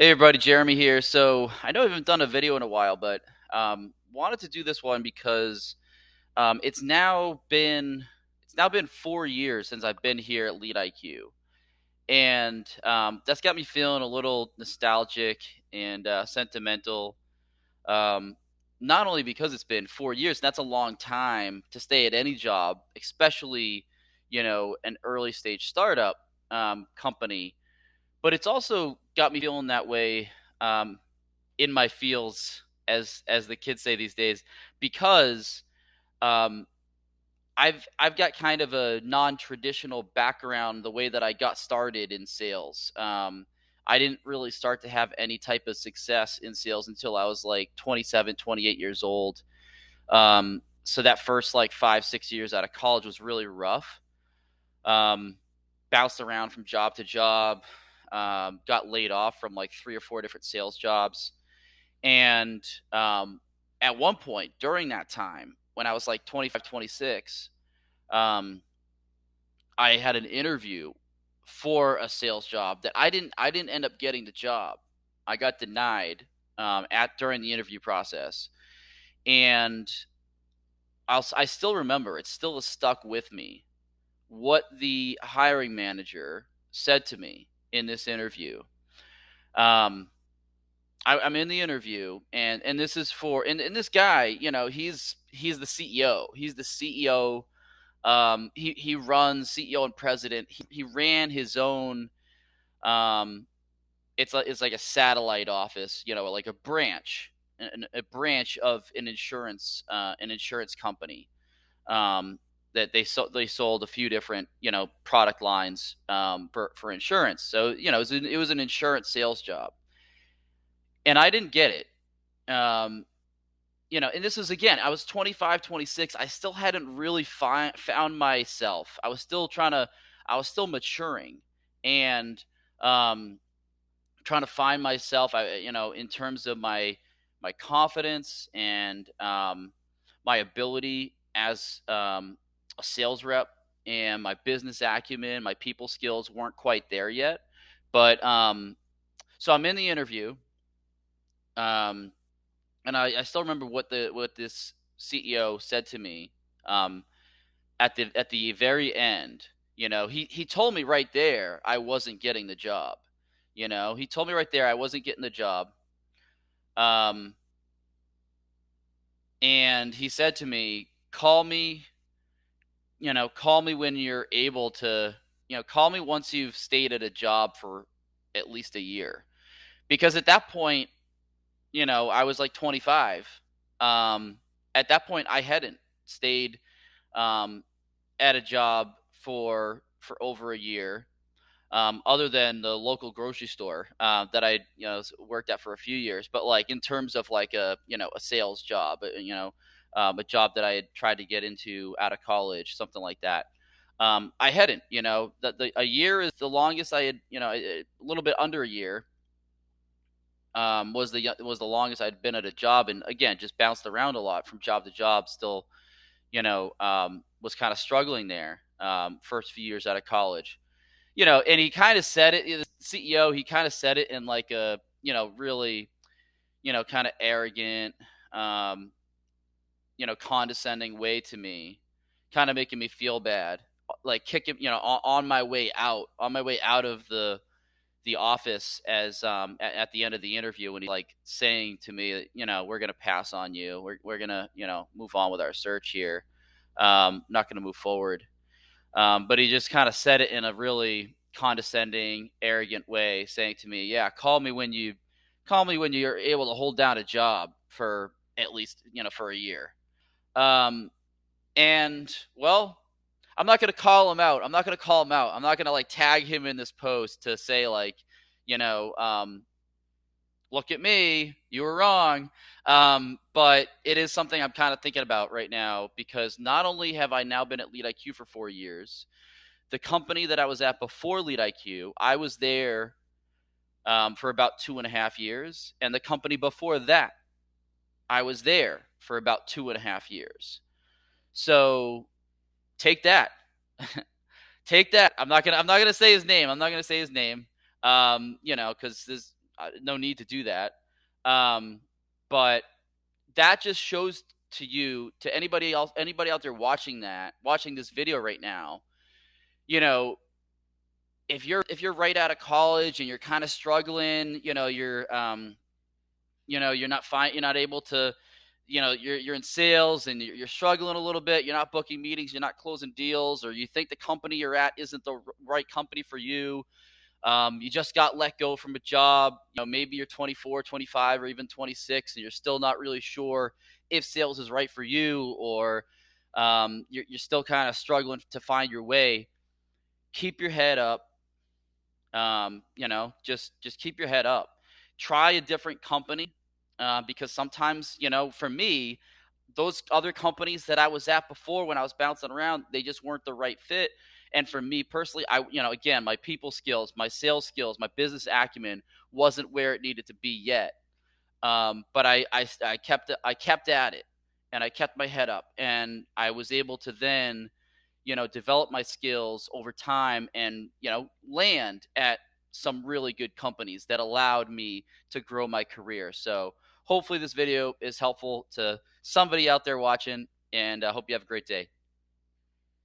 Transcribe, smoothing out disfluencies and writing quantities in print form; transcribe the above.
Hey everybody, Jeremy here. So I know I haven't done a video in a while, but wanted to do this one because it's now been 4 years since I've been here at LeadIQ, and that's got me feeling a little nostalgic and sentimental. Um, Not only because it's been 4 years, and that's a long time to stay at any job, especially an early stage startup company, but it's also got me feeling that way. In my feels, as the kids say these days, because um, I've got kind of a non-traditional background the way that I got started in sales. I didn't really start to have any type of success in sales until I was like 27, 28 years old. So that first like 5, 6 years out of college was really rough. Um, Bounced around from job to job, got laid off from like 3 or 4 different sales jobs. And at one point during that time, when I was like 25, 26, um, I had an interview for a sales job that I didn't end up getting the job. I got denied at during the interview process, and I still remember it. Still is stuck with me what the hiring manager said to me in this interview. Um, I'm in the interview, and this is for and this guy, he's the CEO. He's the CEO. He runs CEO and president. He ran his own. Um, it's like a satellite office, like a branch, a branch of an insurance company. Um, that they sold a few different product lines for insurance. So it was an insurance sales job, and I didn't get it. And this was, again, I was 25, 26. I still hadn't really found myself. I was still maturing and um, trying to find myself, in terms of my confidence and my ability as a sales rep, and my business acumen, my people skills weren't quite there yet. But so I'm in the interview. Um, and I still remember what this CEO said to me um, at the very end. He told me right there I wasn't getting the job. He told me right there I wasn't getting the job. Um, and he said to me, "Call me. Call me when you're able to. Call me once you've stayed at a job for at least a year." Because at that point, I was like 25. Um, at that point, I hadn't stayed um, at a job for over a year, other than the local grocery store that I worked at for a few years. But like in terms of like a sales job, a job that I had tried to get into out of college, something like that. I hadn't. A year is the longest I had. A little bit under a year was the longest I'd been at a job, and again, just bounced around a lot from job to job. Still, was kind of struggling there. First few years out of college, and he kind of said it. The CEO, he kind of said it in like a really kind of arrogant, um, condescending way to me, kind of making me feel bad, like kicking on my way out of the office as at the end of the interview, when he like saying to me, we're gonna pass on you. We're gonna move on with our search here. Not gonna move forward. But he just kind of said it in a really condescending, arrogant way, saying to me, "Yeah, call me when you're able to hold down a job for at least for a year." Um, and well, I'm not gonna call him out. I'm not gonna call him out. I'm not gonna like tag him in this post to say like, you know, um, look at me, you were wrong. But it is something I'm kind of thinking about right now, because not only have I now been at LeadIQ for 4 years, the company that I was at before LeadIQ, I was there for about 2.5 years, and the company before that, I was there for about 2.5 years. So take that. Take that. I'm not gonna say his name. I'm not gonna say his name. Because this no need to do that. Um, but that just shows to you, to anybody else, anybody out there watching this video right now, you know, if you're right out of college and you're kind of struggling, you're not able to, you're in sales and you're struggling a little bit, you're not booking meetings, you're not closing deals, or you think the company you're at isn't the right company for you. You just got let go from a job. Maybe you're 24, 25, or even 26, and you're still not really sure if sales is right for you, or you're still kind of struggling to find your way. Keep your head up. Just keep your head up. Try a different company, because sometimes, for me, those other companies that I was at before when I was bouncing around, they just weren't the right fit. And for me personally, again, my people skills, my sales skills, my business acumen wasn't where it needed to be yet. But I kept at it, and I kept my head up, and I was able to then, develop my skills over time, and, land at some really good companies that allowed me to grow my career. So hopefully this video is helpful to somebody out there watching, and I hope you have a great day.